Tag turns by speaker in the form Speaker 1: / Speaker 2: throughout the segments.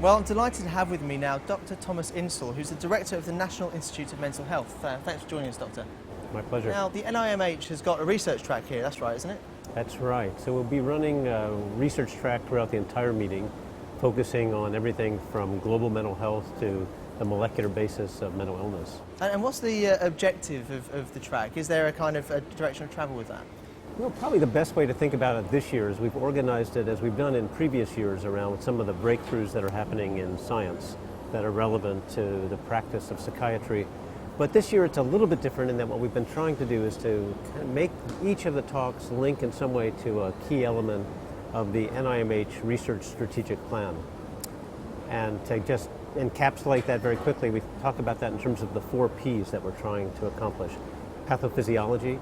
Speaker 1: Well, I'm delighted to have with me now Dr. Thomas Insel, who's the Director of the National Institute of Mental Health. Thanks for joining us, Doctor.
Speaker 2: My pleasure.
Speaker 1: Now, the NIMH has got a research track here, that's right, isn't it?
Speaker 2: That's right. So we'll be running a research track throughout the entire meeting, focusing on everything from global mental health to the molecular basis of mental illness.
Speaker 1: And what's the objective of the track? Is there a kind of a direction of travel with that?
Speaker 2: Well, probably the best way to think about it this year is we've organized it as we've done in previous years around some of the breakthroughs that are happening in science that are relevant to the practice of psychiatry. But this year it's a little bit different in that what we've been trying to do is to make each of the talks link in some way to a key element of the NIMH Research Strategic Plan. And to just encapsulate that very quickly, we talk about that in terms of the 4 Ps that we're trying to accomplish: pathophysiology,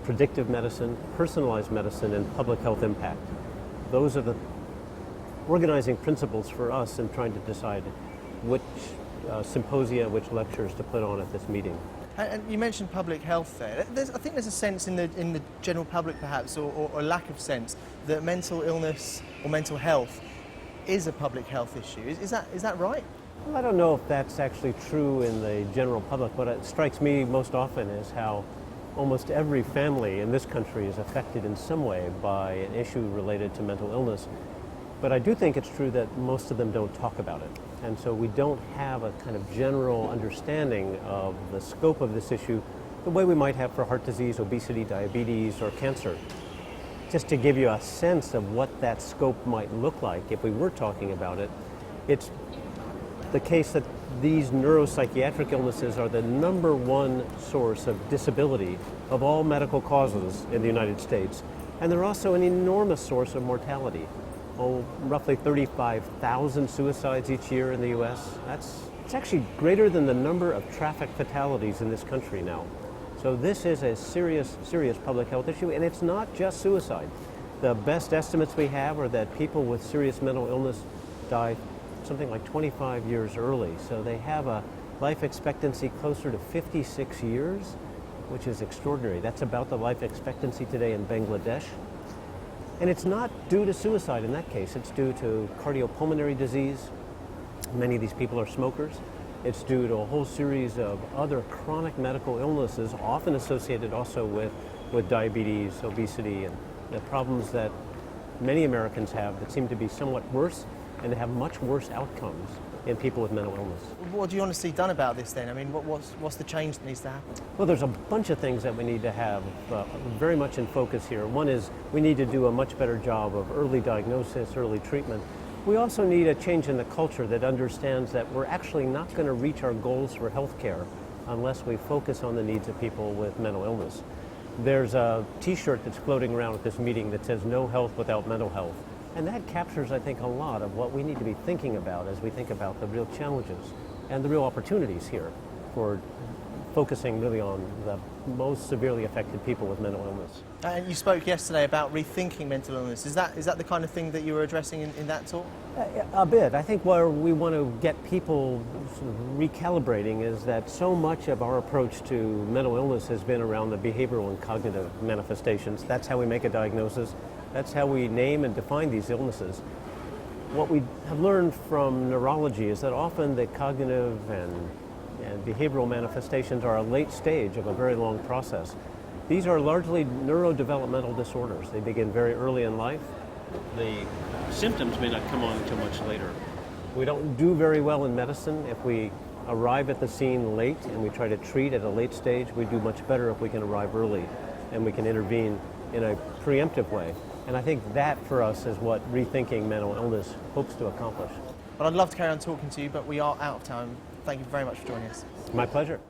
Speaker 2: predictive medicine, personalized medicine, and public health impact. Those are the organizing principles for us in trying to decide which symposia, which lectures to put on at this meeting.
Speaker 1: And you mentioned public health there. I think there's a sense in the general public, perhaps, or a lack of sense, that mental illness or mental health is a public health issue. Is that right?
Speaker 2: Well, I don't know if that's actually true in the general public. What strikes me most often is how almost every family in this country is affected in some way by an issue related to mental illness. But I do think it's true that most of them don't talk about it. And so we don't have a kind of general understanding of the scope of this issue the way we might have for heart disease, obesity, diabetes, or cancer. Just to give you a sense of what that scope might look like if we were talking about it, it's the case that these neuropsychiatric illnesses are the #1 source of disability of all medical causes in the United States. And they're also an enormous source of mortality. Roughly 35,000 suicides each year in the U.S. It's actually greater than the number of traffic fatalities in this country now. So this is a serious, serious public health issue, and it's not just suicide. The best estimates we have are that people with serious mental illness die something like 25 years early. So they have a life expectancy closer to 56 years, which is extraordinary. That's about the life expectancy today in Bangladesh. And it's not due to suicide in that case. It's due to cardiopulmonary disease. Many of these people are smokers. It's due to a whole series of other chronic medical illnesses, often associated also with diabetes, obesity, and the problems that many Americans have that seem to be somewhat worse and to have much worse outcomes in people with mental illness.
Speaker 1: What do you want to see done about this then? I mean, what's the change that needs to happen?
Speaker 2: Well, there's a bunch of things that we need to have very much in focus here. One is we need to do a much better job of early diagnosis, early treatment. We also need a change in the culture that understands that we're actually not going to reach our goals for healthcare unless we focus on the needs of people with mental illness. There's a T-shirt that's floating around at this meeting that says "No health without mental health." And that captures, I think, a lot of what we need to be thinking about as we think about the real challenges and the real opportunities here for focusing really on the most severely affected people with mental illness.
Speaker 1: And you spoke yesterday about rethinking mental illness. Is that the kind of thing that you were addressing in that talk?
Speaker 2: A bit. I think where we want to get people sort of recalibrating is that so much of our approach to mental illness has been around the behavioral and cognitive manifestations. That's how we make a diagnosis. That's how we name and define these illnesses. What we have learned from neurology is that often the cognitive and behavioral manifestations are a late stage of a very long process. These are largely neurodevelopmental disorders. They begin very early in life. The symptoms may not come on until much later. We don't do very well in medicine if we arrive at the scene late and we try to treat at a late stage. We do much better if we can arrive early and we can intervene in a preemptive way. And I think that, for us, is what Rethinking Mental Illness hopes to accomplish.
Speaker 1: Well, I'd love to carry on talking to you, but we are out of time. Thank you very much for joining us.
Speaker 2: My pleasure.